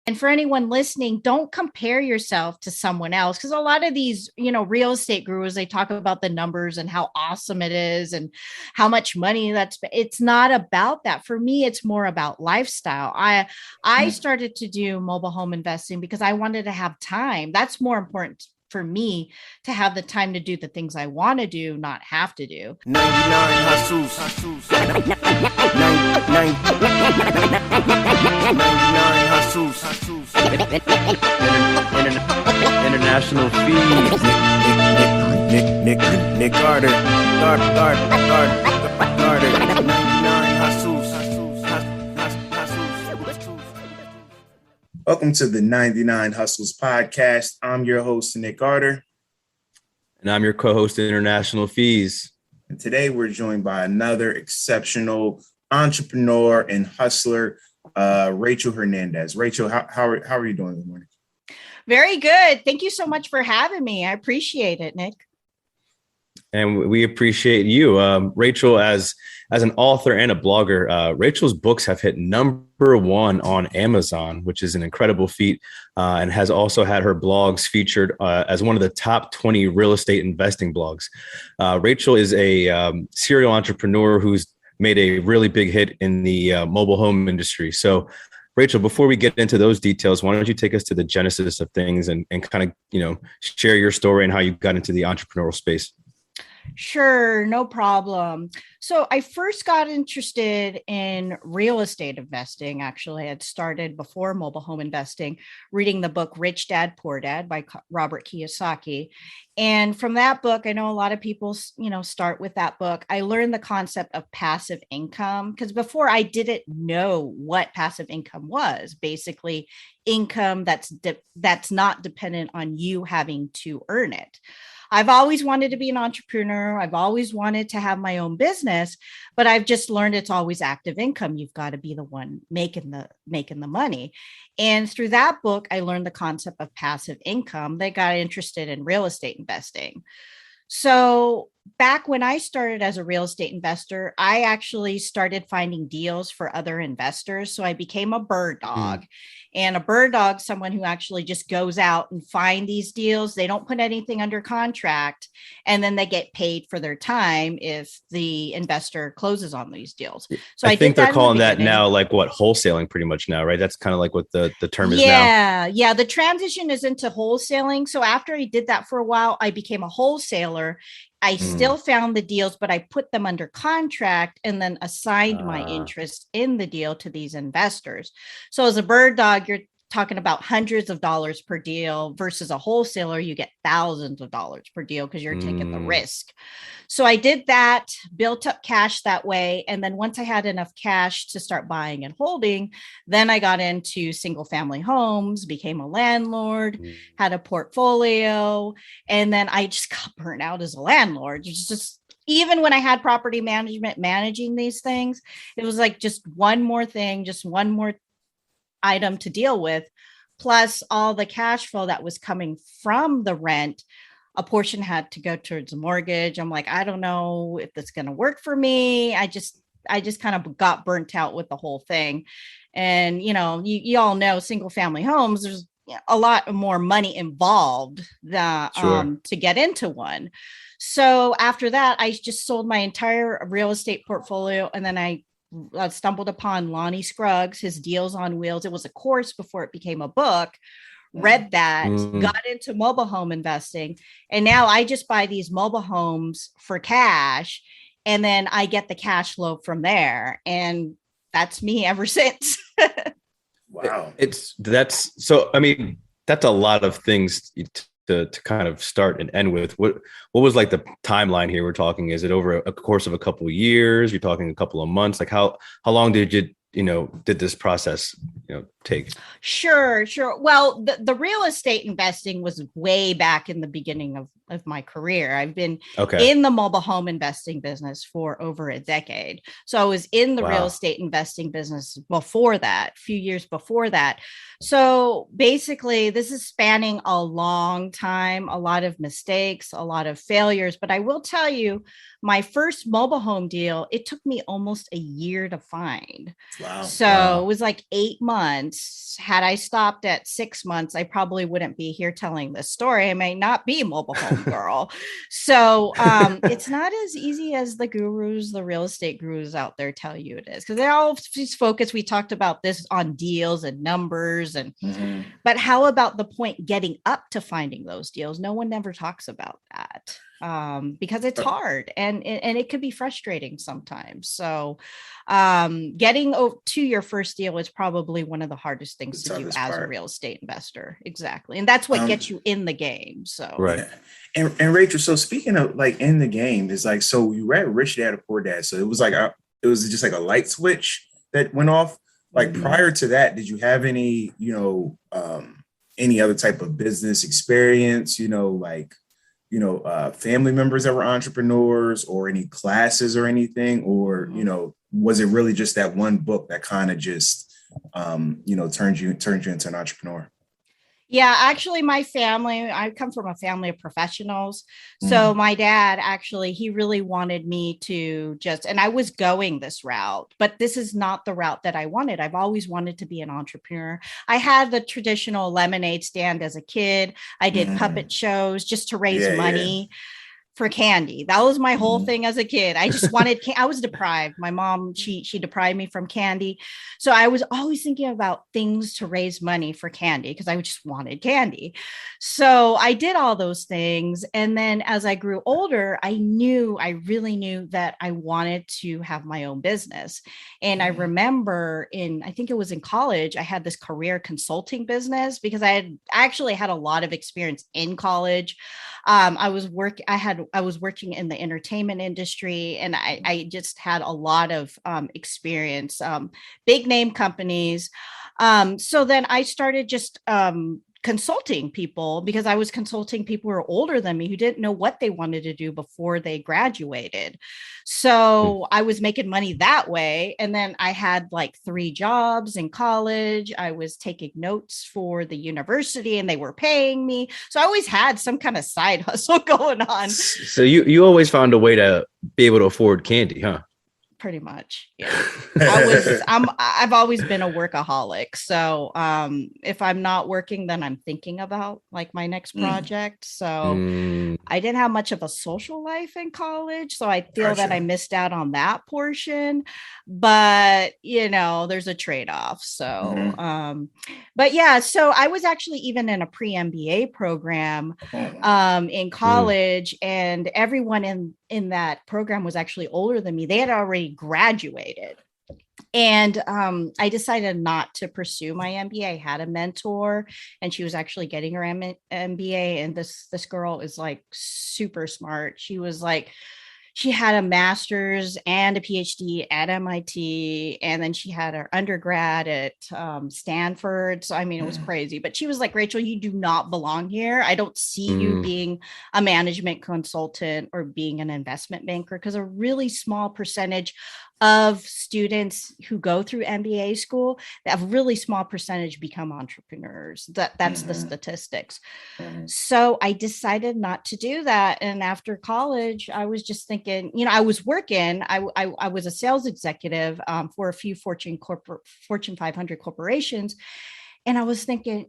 And for anyone listening, don't compare yourself to someone else, because a lot of these, real estate gurus, they talk about the numbers and how awesome it is and how much money it's not about that. For me, it's more about lifestyle. I started to do mobile home investing because I wanted to have time. That's more important for me, to have the time to do the things I want to do, not have to do. 99 hustles. 99 hustles. International fees. Nick Carter. Carter. 99 hustles. Welcome to the 99 Hustles podcast. I'm your host, Nick Carter. And I'm your co-host, International Fees. And today we're joined by another exceptional entrepreneur and hustler, Rachel Hernandez. Rachel, how are you doing this morning? Very good. Thank you so much for having me. I appreciate it, Nick. And we appreciate you. Rachel, as an author and a blogger, Rachel's books have hit number one on Amazon, which is an incredible feat, and has also had her blogs featured as one of the top 20 real estate investing blogs. Rachel is a serial entrepreneur who's made a really big hit in the mobile home industry. So, Rachel, before we get into those details, why don't you take us to the genesis of things and kind of, share your story and how you got into the entrepreneurial space? Sure, no problem. So I first got interested in real estate investing. Actually, I had started before mobile home investing, reading the book Rich Dad, Poor Dad by Robert Kiyosaki. And from that book, I know a lot of people, start with that book. I learned the concept of passive income, because before I didn't know what passive income was. Basically, income that's not dependent on you having to earn it. I've always wanted to be an entrepreneur. I've always wanted to have my own business, but I've just learned it's always active income. You've got to be the one making the money. And through that book, I learned the concept of passive income. They got interested in real estate investing. So back when I started as a real estate investor, I actually started finding deals for other investors. So I became a bird dog. And a bird dog, someone who actually just goes out and find these deals. They don't put anything under contract, and then they get paid for their time if the investor closes on these deals. So I think they're calling that now, like what, wholesaling pretty much now, right? That's kind of like what the term is now. Yeah. The transition is into wholesaling. So after I did that for a while, I became a wholesaler. I still found the deals, but I put them under contract and then assigned my interest in the deal to these investors. So as a bird dog, you're talking about hundreds of dollars per deal versus a wholesaler, you get thousands of dollars per deal because you're taking the risk. So I did that, built up cash that way. And then once I had enough cash to start buying and holding, then I got into single family homes, became a landlord, had a portfolio, and then I just got burnt out as a landlord. It's just, even when I had property management managing these things, it was like just one more thing, just one more item to deal with, plus all the cash flow that was coming from the rent. A portion had to go towards a mortgage. I'm like, I don't know if that's going to work for me. I just kind of got burnt out with the whole thing. And, you all know single family homes, there's a lot more money involved to get into one. So after that, I just sold my entire real estate portfolio. And then I stumbled upon Lonnie Scruggs, his Deals on Wheels. It was a course before it became a book. Read that, got into mobile home investing. And now I just buy these mobile homes for cash. And then I get the cash flow from there. And that's me ever since. Wow. That's a lot of things to kind of start and end with. What was like the timeline here we're talking? Is it over a course of a couple of years? You're talking a couple of months? Like how long did did this process, take? Sure. Well, the real estate investing was way back in the beginning of of my career. I've been Okay. in the mobile home investing business for over a decade. So I was in the real estate investing business before that, a few years before that. So basically, this is spanning a long time, a lot of mistakes, a lot of failures. But I will tell you, my first mobile home deal, it took me almost a year to find. Wow. So it was like 8 months. Had I stopped at 6 months, I probably wouldn't be here telling this story. I may not be a mobile home girl. So it's not as easy as the gurus, the real estate gurus out there tell you it is, because they're all focused. We talked about this on deals and numbers, and but how about the point getting up to finding those deals? No one ever talks about that. Because it's hard and it could be frustrating sometimes. So getting to your first deal is probably one of the hardest things to do as a real estate investor. Exactly. And that's what gets you in the game. So right. And Rachel, so speaking of like in the game, is like, so you read Rich Dad Poor Dad. So it was like it was just like a light switch that went off. Like prior to that, did you have any, any other type of business experience, family members that were entrepreneurs, or any classes or anything, or, was it really just that one book that kind of just, turned you into an entrepreneur? Yeah, actually, my family, I come from a family of professionals. So my dad, actually, he really wanted me to and I was going this route, but this is not the route that I wanted. I've always wanted to be an entrepreneur. I had the traditional lemonade stand as a kid. I did puppet shows just to raise money for candy. That was my whole thing as a kid. I just wanted, I was deprived. My mom, she deprived me from candy. So I was always thinking about things to raise money for candy because I just wanted candy. So I did all those things. And then as I grew older, I really knew that I wanted to have my own business. And I remember I think it was in college, I had this career consulting business because I actually had a lot of experience in college. I was working in the entertainment industry, and I just had a lot of experience, big name companies. So then I started just consulting people, because I was consulting people who were older than me who didn't know what they wanted to do before they graduated. So I was making money that way. And then I had like 3 jobs in college. I was taking notes for the university and they were paying me. So I always had some kind of side hustle going on. So you always found a way to be able to afford candy, huh? Pretty much. Yeah. I've always been a workaholic. So if I'm not working, then I'm thinking about like my next project. So I didn't have much of a social life in college. So I feel that I missed out on that portion, but there's a trade-off. So but yeah, so I was actually even in a pre-MBA program in college, and everyone in that program was actually older than me. They had already graduated. And I decided not to pursue my MBA. I had a mentor, and she was actually getting her MBA. And this girl is like super smart. She had a master's and a PhD at MIT, and then she had her undergrad at Stanford. So, I mean, it was crazy, but she was like, Rachel, you do not belong here. I don't see you being a management consultant or being an investment banker, because a really small percentage of students who go through MBA school, a really small percentage become entrepreneurs. That's the statistics. So I decided not to do that. And after college, I was just thinking, I was working. I was a sales executive for a few Fortune 500 corporations. And I was thinking,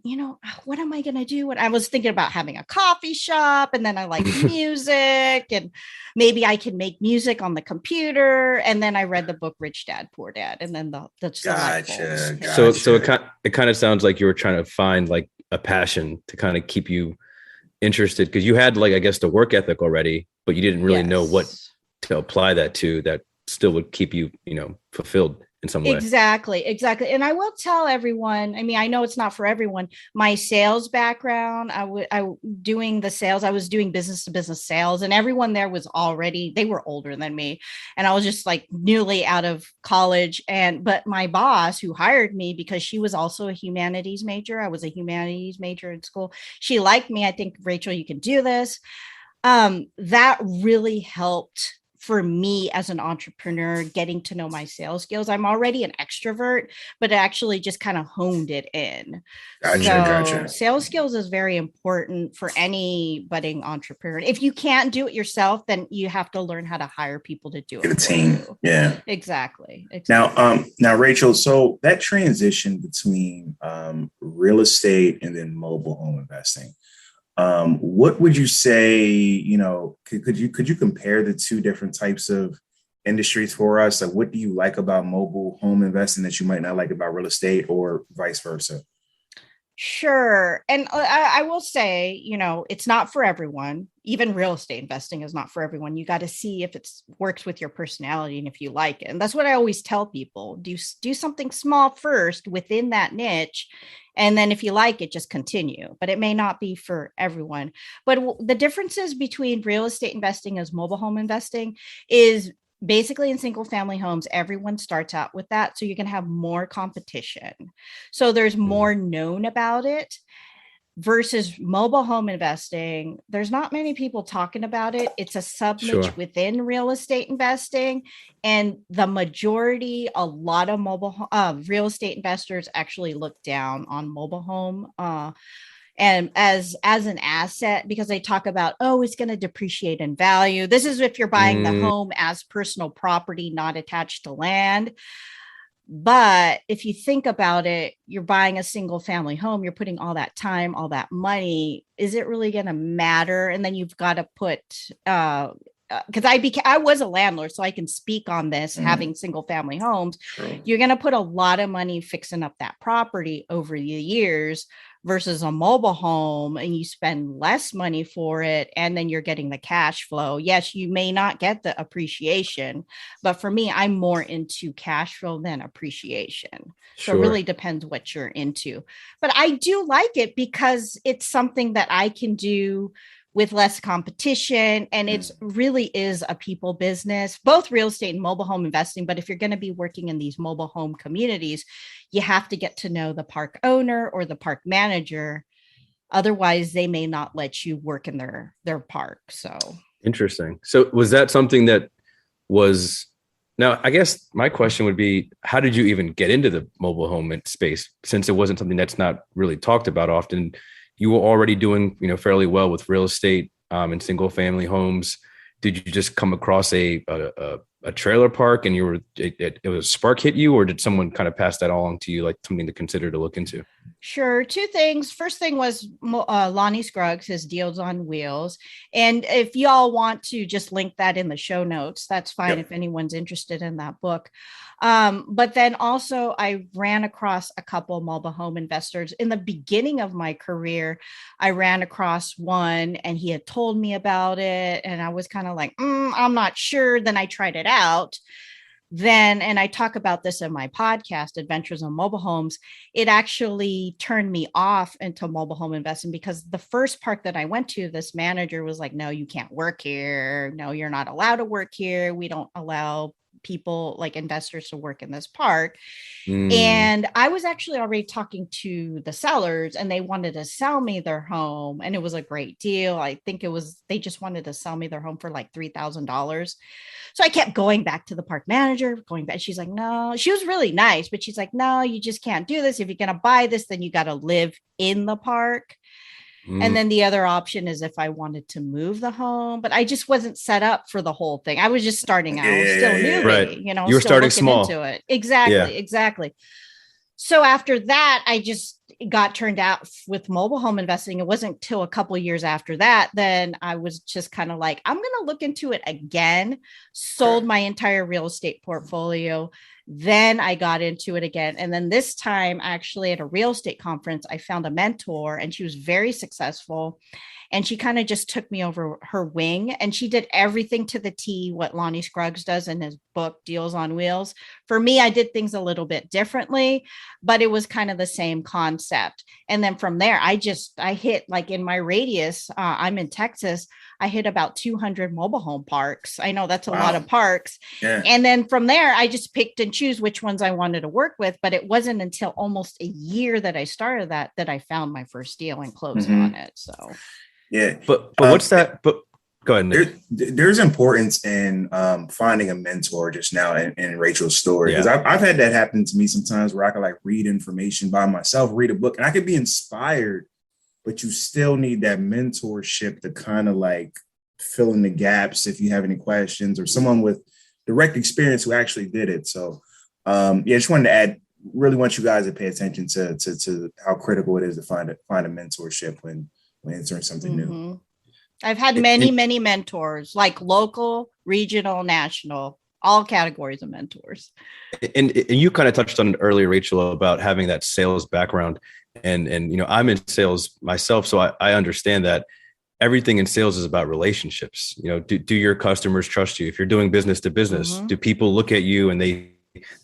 what am I going to do? And I was thinking about having a coffee shop, and then I like music, and maybe I can make music on the computer. And then I read the book Rich Dad Poor Dad, and then Gotcha. So it kind of sounds like you were trying to find like a passion to kind of keep you interested, because you had like, I guess, the work ethic already, but you didn't really know what to apply that to that still would keep you, fulfilled in some way. Exactly. And I will tell everyone, I mean, I know it's not for everyone, my sales background, I doing the sales, I was doing business to business sales, and everyone there was they were older than me. And I was just like newly out of college. But my boss, who hired me because she was also a humanities major, I was a humanities major in school, she liked me. I think, Rachel, you can do this. That really helped for me as an entrepreneur, getting to know my sales skills. I'm already an extrovert, but it actually just kind of honed it in. Gotcha. Sales skills is very important for any budding entrepreneur. If you can't do it yourself, then you have to learn how to hire people to do it. Get a team. Yeah. Exactly. Now, Rachel, so that transition between real estate and then mobile home investing, what would you say, could you compare the two different types of industries for us? Like, what do you like about mobile home investing that you might not like about real estate, or vice versa? Sure. And I will say, it's not for everyone. Even real estate investing is not for everyone. You got to see if it works with your personality and if you like it. And that's what I always tell people. Do something small first within that niche. And then if you like it, just continue. But it may not be for everyone. But the differences between real estate investing as mobile home investing is basically in single family homes, everyone starts out with that. So you can have more competition. So there's more known about it versus mobile home investing. There's not many people talking about it. It's a sub niche within real estate investing. And the majority, a lot of real estate investors actually look down on mobile home and as an asset, because they talk about, it's going to depreciate in value. This is if you're buying the home as personal property, not attached to land. But if you think about it, you're buying a single family home, you're putting all that time, all that money. Is it really going to matter? And then you've got to put, because I was a landlord, so I can speak on this, having single family homes. True. You're going to put a lot of money fixing up that property over the years versus a mobile home, and you spend less money for it, and then you're getting the cash flow. Yes, you may not get the appreciation, but for me, I'm more into cash flow than appreciation. So it really depends what you're into. But I do like it because it's something that I can do with less competition. And it really is a people business, both real estate and mobile home investing. But if you're going to be working in these mobile home communities, you have to get to know the park owner or the park manager. Otherwise, they may not let you work in their park. So interesting. So was that something that was, now I guess my question would be, how did you even get into the mobile home space, since it wasn't something that's not really talked about often? You were already doing, fairly well with real estate and single family homes. Did you just come across a trailer park and it was spark hit you, or did someone kind of pass that along to you, like something to consider to look into? Sure. Two things. First thing was Lonnie Scruggs, his Deals on Wheels. And if y'all want to just link that in the show notes, that's fine. If anyone's interested in that book. But then also I ran across a couple mobile home investors in the beginning of my career. I ran across one and he had told me about it. And I was kind of like, I'm not sure. Then I tried it out. And I talk about this in my podcast, Adventures on Mobile Homes, it actually turned me off into mobile home investing, because the first park that I went to, this manager was like, no, you can't work here. No, you're not allowed to work here. We don't allow people, like investors, to work in this park. And I was actually already talking to the sellers, and they wanted to sell me their home, and it was a great deal. I think they just wanted to sell me their home for like $3,000. So I kept going back to the park manager, going back. She's like, no, she was really nice, but she's like, no, you just can't do this. If you're going to buy this, then you got to live in the park. And then the other option is if I wanted to move the home, but I just wasn't set up for the whole thing. I was just starting out. I was still newbie, right. You were starting small. Into it. Exactly. So after that, I just got turned out with mobile home investing. It wasn't till a couple of years after that, then I was just kind of like, I'm going to look into it again. Sold my entire real estate portfolio. Then I got into it again. And then this time, actually at a real estate conference, I found a mentor, and she was very successful. And she kind of just took me over her wing, and she did everything to the T, what Lonnie Scruggs does in his book, Deals on Wheels. For me, I did things a little bit differently, but it was kind of the same concept. And then from there, I hit, like in my radius, I'm in Texas, I hit about 200 mobile home parks. I know that's a lot of parks. Yeah. And then from there, I just picked and choose which ones I wanted to work with. But it wasn't until almost a year that I started that I found my first deal and closed on it. So, yeah. But what's that? But Go ahead, Nick. There's importance in finding a mentor just now in Rachel's story, because I've had that happen to me sometimes where I can like read information by myself, read a book, and I could be inspired, but you still need that mentorship to kind of like fill in the gaps if you have any questions, or someone with direct experience who actually did it. So just wanted to add, really want you guys to pay attention to how critical it is to find a mentorship when entering something new. I've had many mentors, like local, regional, national, all categories of mentors. And you kind of touched on it earlier, Rachel, about having that sales background. And I'm in sales myself, so I understand that everything in sales is about relationships. Do your customers trust you? If you're doing business to business, do people look at you and they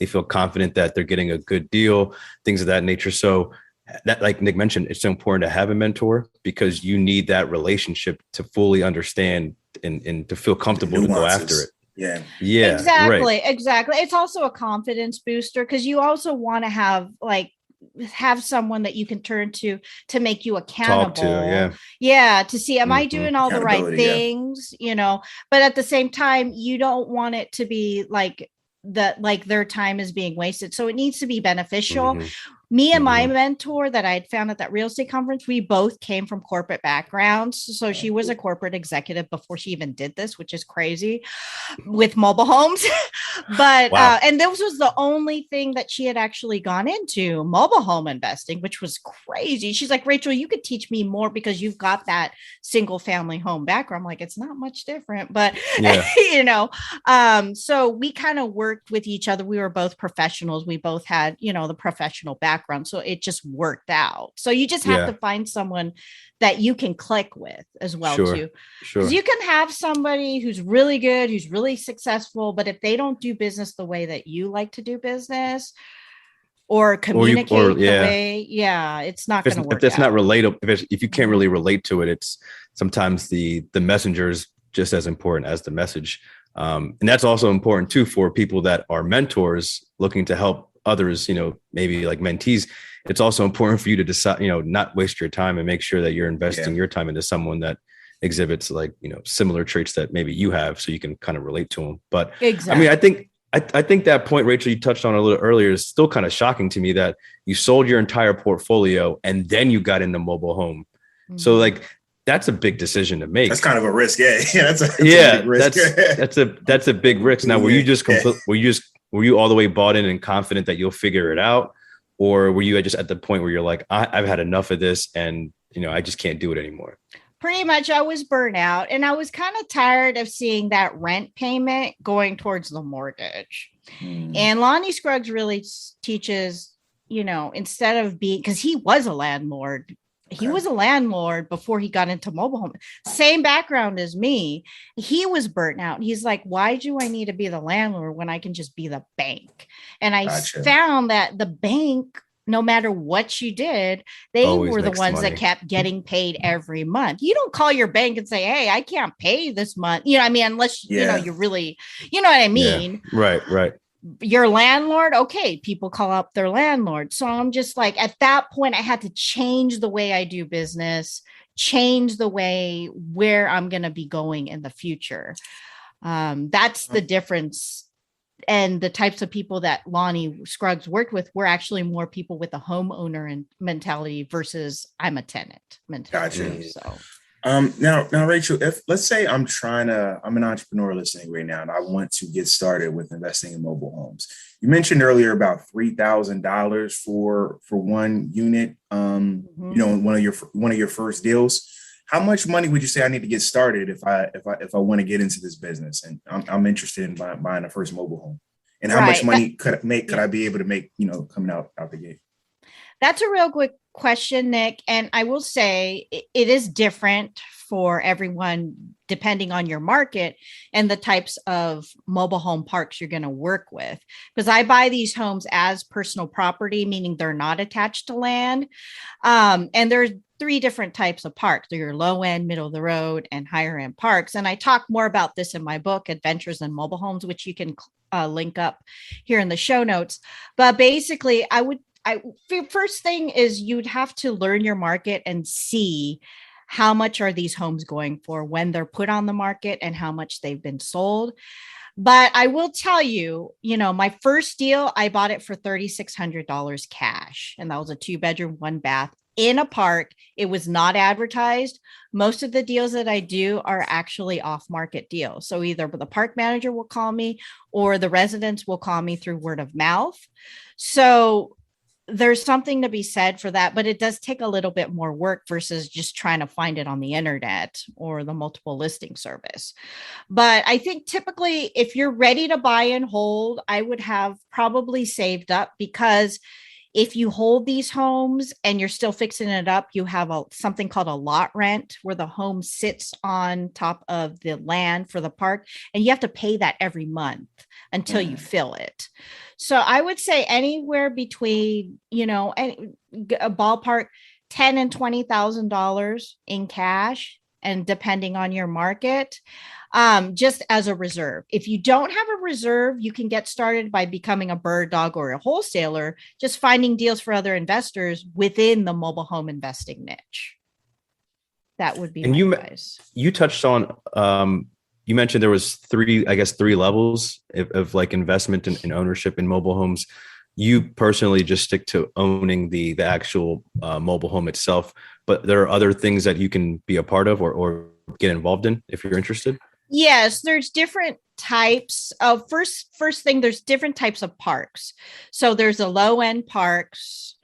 feel confident that they're getting a good deal, things of that nature? So that, like Nick mentioned, it's so important to have a mentor, because you need that relationship to fully understand and to feel comfortable to go after it. Yeah, exactly. It's also a confidence booster, because you also want to have someone that you can turn to make you accountable. Talk to, to see, am I doing all the right things? But at the same time, you don't want it to be like their time is being wasted. So it needs to be beneficial. Me and my mentor that I had found at that real estate conference, we both came from corporate backgrounds. So she was a corporate executive before she even did this, which is crazy, with mobile homes. But, and this was the only thing that she had actually gone into, mobile home investing, which was crazy. She's like, Rachel, you could teach me more because you've got that single family home background. I'm like, it's not much different, but so we kind of worked with each other. We were both professionals. We both had, the professional background. So it just worked out. So you just have to find someone that you can click with as well, too. Because you can have somebody who's really good, who's really successful, but if they don't do business the way that you like to do business or communicate the way, it's not going to work. If that's not relatable, if you can't really relate to it, it's sometimes the messenger is just as important as the message. And that's also important, too, for people that are mentors looking to help others, maybe like mentees. It's also important for you to decide, not waste your time and make sure that you're investing your time into someone that exhibits similar traits that maybe you have, so you can kind of relate to them. But exactly. I think that point, Rachel, you touched on a little earlier, is still kind of shocking to me, that you sold your entire portfolio and then you got into mobile home. So that's a big decision to make. That's kind of a risk. That's a big risk. that's a big risk. Now, were you just were you all the way bought in and confident that you'll figure it out? Or were you just at the point where you're like, I've had enough of this and, I just can't do it anymore? Pretty much I was burnt out, and I was kind of tired of seeing that rent payment going towards the mortgage. And Lonnie Scruggs really teaches, instead of because he was a landlord. He was a landlord before he got into mobile home. Same background as me. He was burnt out. He's like, why do I need to be the landlord when I can just be the bank? And I found that the bank, no matter what you did, they were the ones that kept getting paid every month. You don't call your bank and say, hey, I can't pay this month. Unless, you really, what I mean? Yeah. Right. Your landlord, okay, people call up their landlord. So I'm just like, at that point, I had to change the way I do business, change the way where I'm going to be going in the future. That's the difference. And the types of people that Lonnie Scruggs worked with were actually more people with a homeowner mentality versus I'm a tenant mentality. Gotcha. So. Now, Rachel, if let's say I'm an entrepreneur listening right now, and I want to get started with investing in mobile homes. You mentioned earlier about $3,000 for one unit. One of your first deals. How much money would you say I need to get started if I want to get into this business, and I'm interested in buying a first mobile home? And how much money could I be able to make, coming out the gate? That's a real quick question, Nick. And I will say it is different for everyone depending on your market and the types of mobile home parks you're going to work with. Because I buy these homes as personal property, meaning they're not attached to land. And there's 3 different types of parks. They're your low end, middle of the road, and higher end parks. And I talk more about this in my book, Adventures in Mobile Homes, which you can link up here in the show notes. But basically, first thing is you'd have to learn your market and see how much are these homes going for when they're put on the market and how much they've been sold. But I will tell you, my first deal, I bought it for $3,600 cash. And that was a 2-bedroom, 1-bath in a park. It was not advertised. Most of the deals that I do are actually off-market deals. So either the park manager will call me or the residents will call me through word of mouth. So there's something to be said for that, but it does take a little bit more work versus just trying to find it on the internet or the multiple listing service. But I think typically if you're ready to buy and hold, I would have probably saved up, because if you hold these homes and you're still fixing it up, you have something called a lot rent, where the home sits on top of the land for the park, and you have to pay that every month until you fill it. So I would say anywhere between, a ballpark $10,000 and $20,000 in cash, and depending on your market, just as a reserve. If you don't have a reserve, you can get started by becoming a bird dog or a wholesaler, just finding deals for other investors within the mobile home investing niche. That would be my advice. You touched on, you mentioned there was three levels of like investment and ownership in mobile homes. You personally just stick to owning the actual mobile home itself, but there are other things that you can be a part of or get involved in if you're interested. Yes, there's different types of first thing, there's different types of parks. So there's the low end parks,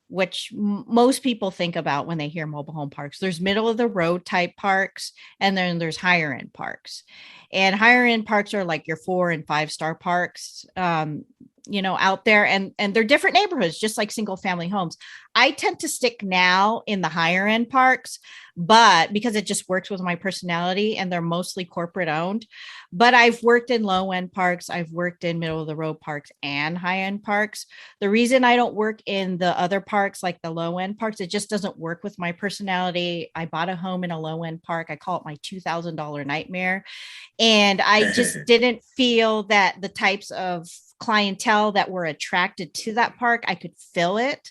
which most people think about when they hear mobile home parks. There's middle of the road type parks, and then there's higher end parks. And higher end parks are like your 4 and 5 star parks, out there, and they're different neighborhoods, just like single family homes. I tend to stick now in the higher end parks, but because it just works with my personality, and they're mostly corporate owned. But I've worked in low end parks, I've worked in middle of the road parks and high end parks. The reason I don't work in the other parks, like the low end parks, it just doesn't work with my personality. I bought a home in a low end park. I call it my $2,000 nightmare. And I just didn't feel that the types of clientele that were attracted to that park, I could fill it.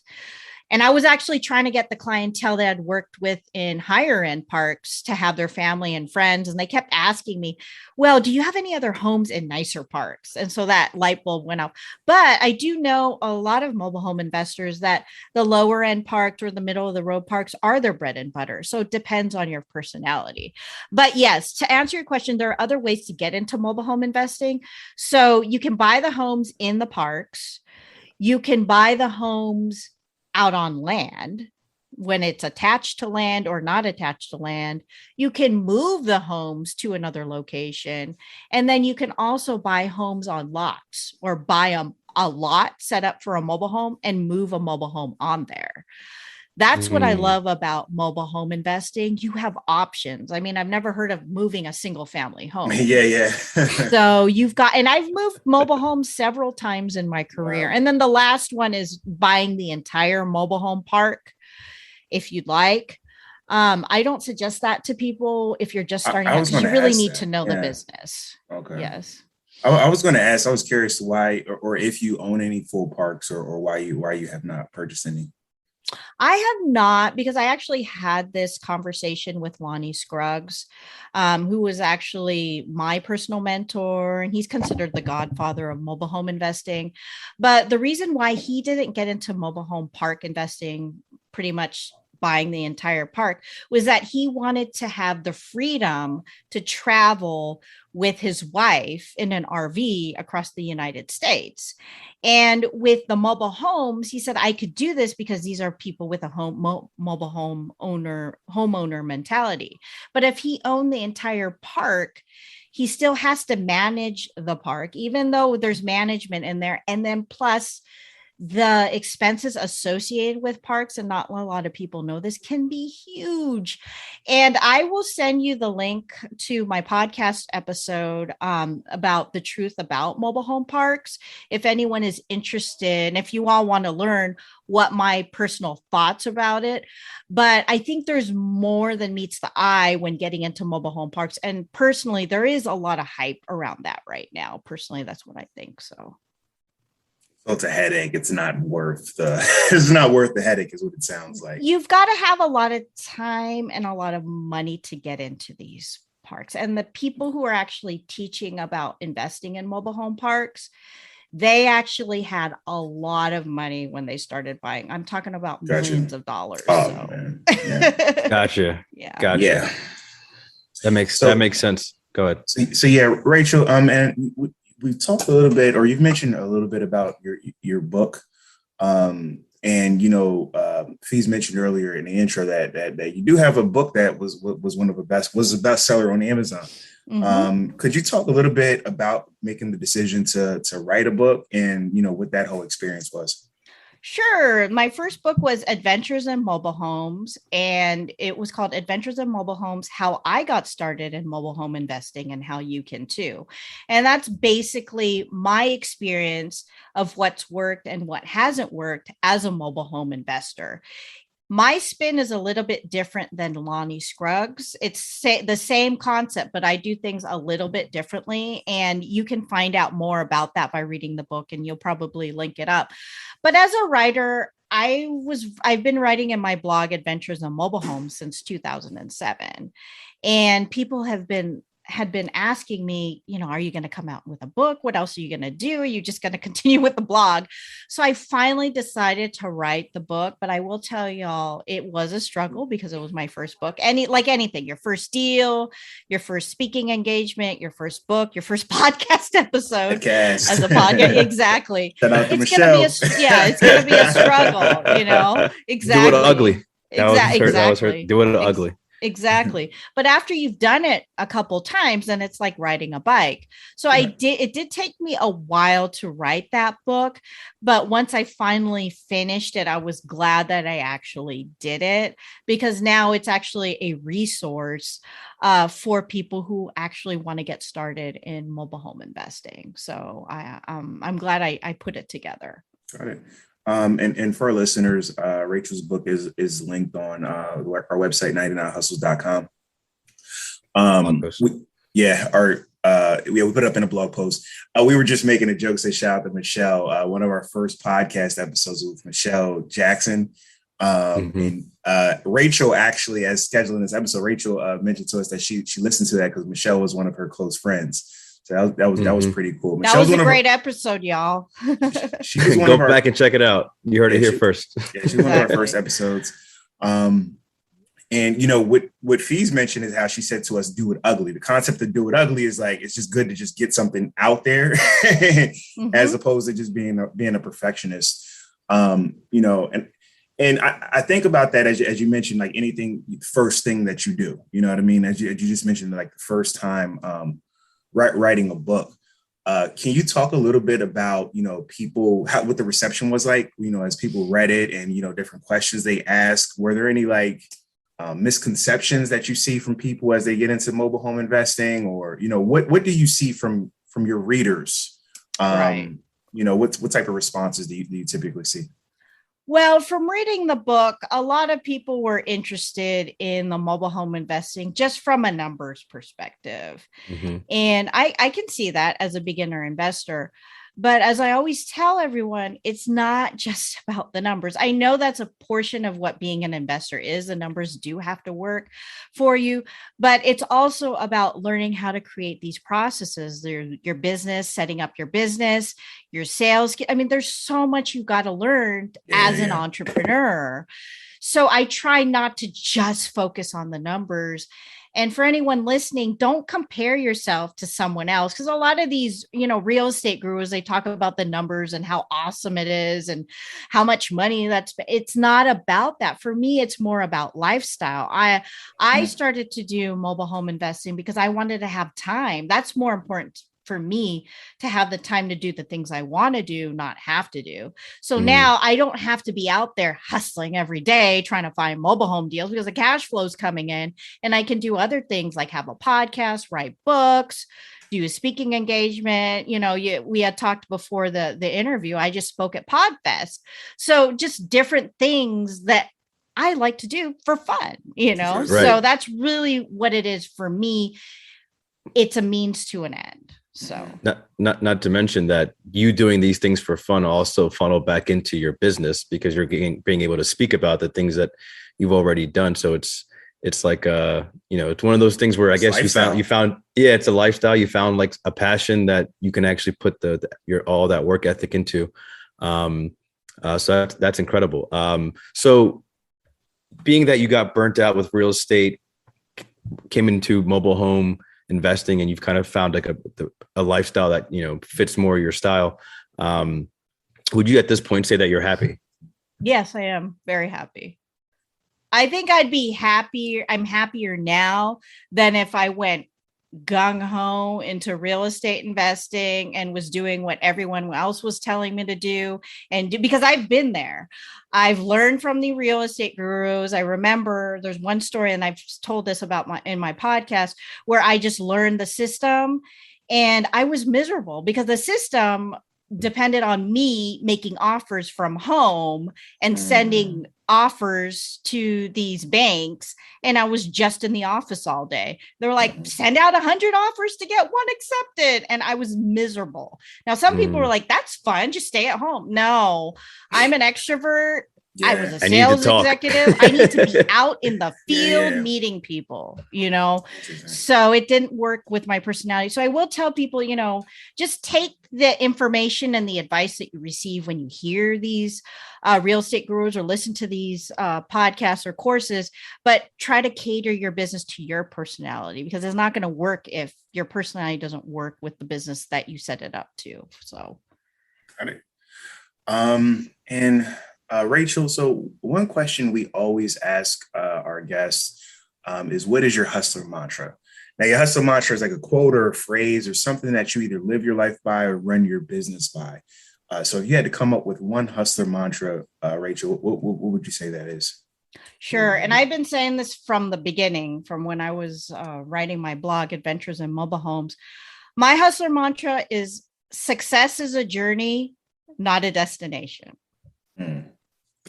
And I was actually trying to get the clientele that I'd worked with in higher end parks to have their family and friends. And they kept asking me, well, do you have any other homes in nicer parks? And so that light bulb went off. But I do know a lot of mobile home investors that the lower end parks or the middle of the road parks are their bread and butter. So it depends on your personality. But yes, to answer your question, there are other ways to get into mobile home investing. So you can buy the homes in the parks. You can buy the homes out on land when it's attached to land or not attached to land. You can move the homes to another location. And then you can also buy homes on lots, or buy a lot set up for a mobile home and move a mobile home on there. That's what I love about mobile home investing. You have options. I mean, I've never heard of moving a single family home. Yeah. So and I've moved mobile homes several times in my career. Wow. And then the last one is buying the entire mobile home park, if you'd like. I don't suggest that to people if you're just starting out, because you really need to know the business. Okay. Yes. I was going to ask, I was curious why, or if you own any full parks, or why you have not purchased any. I have not, because I actually had this conversation with Lonnie Scruggs, who was actually my personal mentor, and he's considered the godfather of mobile home investing. But the reason why he didn't get into mobile home park investing, pretty much buying the entire park, was that he wanted to have the freedom to travel with his wife in an RV across the United States. And with the mobile homes, he said, I could do this because these are people with a mobile home homeowner mentality. But if he owned the entire park, he still has to manage the park, even though there's management in there. And then plus the expenses associated with parks, and not a lot of people know this, can be huge. And I will send you the link to my podcast episode about the truth about mobile home parks, if anyone is interested, and if you all want to learn what my personal thoughts about it. But I think there's more than meets the eye when getting into mobile home parks. And personally, there is a lot of hype around that right now. Personally, that's what I think. So So it's a headache. It's not worth the it's not worth the headache is what it sounds like. You've got to have a lot of time and a lot of money to get into these parks. And the people who are actually teaching about investing in mobile home parks, they actually had a lot of money when they started buying. I'm talking about millions of dollars. Oh, so. man. Yeah. Gotcha. Yeah. Gotcha. Yeah. That makes sense. Go ahead. So yeah, Rachel, and we talked a little bit, or you've mentioned a little bit about your book. And Fees mentioned earlier in the intro that you do have a book that was a bestseller on Amazon. Mm-hmm. Could you talk a little bit about making the decision to write a book and what that whole experience was? Sure. My first book was Adventures in Mobile Homes, and it was called Adventures in Mobile Homes, How I Got Started in Mobile Home Investing and How You Can Too. And that's basically my experience of what's worked and what hasn't worked as a mobile home investor. My spin is a little bit different than Lonnie Scruggs. It's the same concept, but I do things a little bit differently. And you can find out more about that by reading the book, and you'll probably link it up. But as a writer, I've been writing in my blog Adventures in Mobile Homes since 2007. And people had been asking me, are you going to come out with a book? What else are you going to do? Are you just going to continue with the blog? So I finally decided to write the book, but I will tell y'all, it was a struggle because it was my first book. And like anything, your first deal, your first speaking engagement, your first book, your first podcast episode as a podcast. Exactly. It's going to be a struggle, exactly. Do it ugly. Exactly. Do it ugly. Exactly. But after you've done it a couple times, then it's like riding a bike. So it did take me a while to write that book. But once I finally finished it, I was glad that I actually did it, because now it's actually a resource for people who actually want to get started in mobile home investing. So I'm glad I put it together. Got it. And for our listeners, Rachel's book is linked on our website, 99hustles.com. We put it up in a blog post. We were just making a joke, say shout out to Michelle. One of our first podcast episodes with Michelle Jackson. And Rachel actually, as scheduling this episode, Rachel mentioned to us that she listened to that because Michelle was one of her close friends. So that was pretty cool. That was a great episode, y'all. She was Go back and check it out. You heard it here first. Yeah, she was one of our first episodes. And what Fees mentioned is how she said to us, "Do it ugly." The concept of "do it ugly" is like it's just good to just get something out there, as opposed to just being a perfectionist. And I think about that as you mentioned, like anything, first thing that you do. You know what I mean? As you just mentioned, like the first time. Writing a book. Can you talk a little bit about, people, what the reception was like, as people read it and, different questions they ask? Were there any misconceptions that you see from people as they get into mobile home investing, or, what do you see from your readers? Right. What type of responses do you typically see? Well, from reading the book, a lot of people were interested in the mobile home investing just from a numbers perspective. Mm-hmm. And I can see that as a beginner investor. But as I always tell everyone, it's not just about the numbers. I know that's a portion of what being an investor is. The numbers do have to work for you, but it's also about learning how to create these processes, your business, setting up your business, your sales. I mean, there's so much you've got to learn as an entrepreneur. So I try not to just focus on the numbers. And for anyone listening, don't compare yourself to someone else, because a lot of these, real estate gurus, they talk about the numbers and how awesome it is and how much money it's not about that. For me, it's more about lifestyle. I started to do mobile home investing because I wanted to have time. That's more important for me, to have the time to do the things I want to do, not have to do. So now I don't have to be out there hustling every day trying to find mobile home deals, because the cash flow is coming in, and I can do other things like have a podcast, write books, do a speaking engagement. We had talked before the interview. I just spoke at PodFest. So just different things that I like to do for fun, Right. So that's really what it is for me. It's a means to an end. So not to mention that you doing these things for fun also funnel back into your business because you're being able to speak about the things that you've already done. So it's like it's one of those things where I guess you found it's a lifestyle. You found like a passion that you can actually put your all that work ethic into. So that's incredible. So being that you got burnt out with real estate, came into mobile home investing, and you've kind of found like a lifestyle that fits more your style. Would you at this point say that you're happy? Yes, I am very happy. I think I'd be happier. I'm happier now than if I went gung ho into real estate investing and was doing what everyone else was telling me to do because I've been there. I've learned from the real estate gurus. I remember there's one story, and I've told this in my podcast, where I just learned the system and I was miserable because the system depended on me making offers from home and sending offers to these banks, and I was just in the office all day. They were like, send out 100 offers to get one accepted, and I was miserable. Now some people were like, that's fun, just stay at home. No, I'm an extrovert. Yeah. I was a sales executive. I need to be out in the field meeting people, so it didn't work with my personality. So I will tell people, just take the information and the advice that you receive when you hear these real estate gurus or listen to these podcasts or courses, but try to cater your business to your personality, because it's not going to work if your personality doesn't work with the business that you set it up to. So. Got it. And Rachel, so one question we always ask our guests is, what is your hustler mantra? Now, your hustle mantra is like a quote or a phrase or something that you either live your life by or run your business by. So if you had to come up with one hustler mantra, Rachel, what would you say that is? Sure. And I've been saying this from the beginning, from when I was writing my blog, Adventures in Mobile Homes. My hustler mantra is success is a journey, not a destination.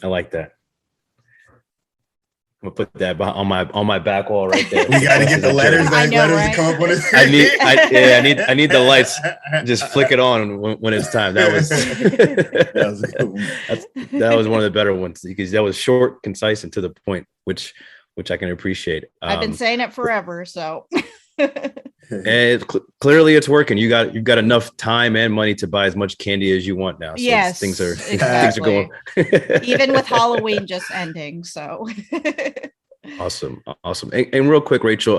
I like that. I'm gonna put that on my back wall right there. We got to get the letters. I know, right? To come up with I need the lights. Just flick it on when it's time. That was a good one. That was one of the better ones because that was short, concise, and to the point, which I can appreciate. I've been saying it forever, so. And clearly it's working. You've got enough time and money to buy as much candy as you want now. So yes, things are exactly. Things are going. Even with Halloween just ending. So awesome. And real quick, Rachel,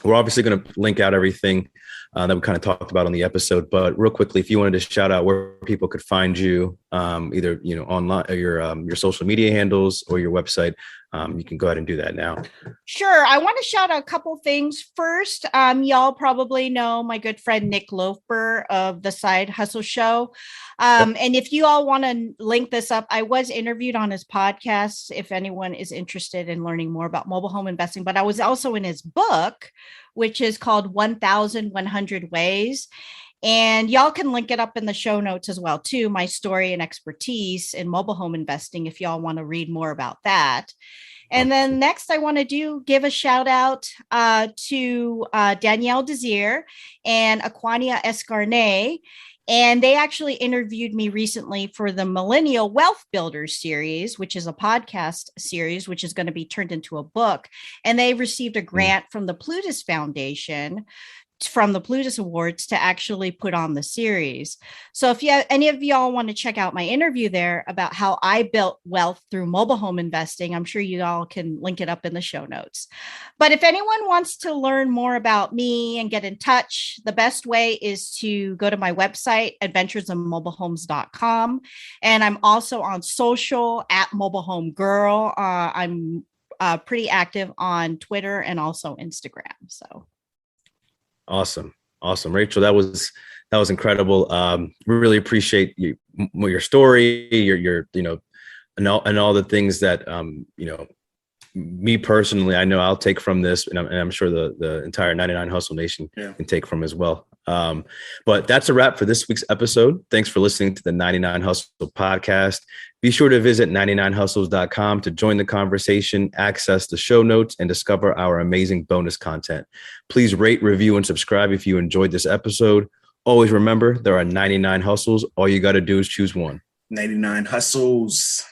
we're obviously going to link out everything that we kind of talked about on the episode. But real quickly, if you wanted to shout out where people could find you, either online or your social media handles or your website, you can go ahead and do that now. Sure. I want to shout out a couple things. First, y'all probably know my good friend Nick Lofer of the Side Hustle Show. And if you all want to link this up, I was interviewed on his podcast if anyone is interested in learning more about mobile home investing. But I was also in his book, which is called 1,100 Ways. And y'all can link it up in the show notes as well, too, my story and expertise in mobile home investing, if y'all want to read more about that. And then next, I want to give a shout out to Danielle Desir and Aquania Escarnet. And they actually interviewed me recently for the Millennial Wealth Builders series, which is a podcast series, which is going to be turned into a book. And they received a grant from the Plutus Foundation, from the Plutus Awards, to actually put on the series. So if any of y'all want to check out my interview there about how I built wealth through mobile home investing, I'm sure you all can link it up in the show notes. But if anyone wants to learn more about me and get in touch, the best way is to go to my website, adventuresinmobilehomes.com. And I'm also on social at Mobile Home Girl. I'm pretty active on Twitter and also Instagram. So. Awesome. Rachel, that was incredible. We really appreciate your story, your and all the things that, me personally, I know I'll take from this, and I'm sure the entire 99 Hustle Nation can take from as well. But that's a wrap for this week's episode. Thanks for listening to the 99 Hustle podcast. Be sure to visit 99hustles.com to join the conversation, access the show notes, and discover our amazing bonus content. Please rate, review, and subscribe if you enjoyed this episode. Always remember, there are 99 hustles. All you got to do is choose one. 99 hustles.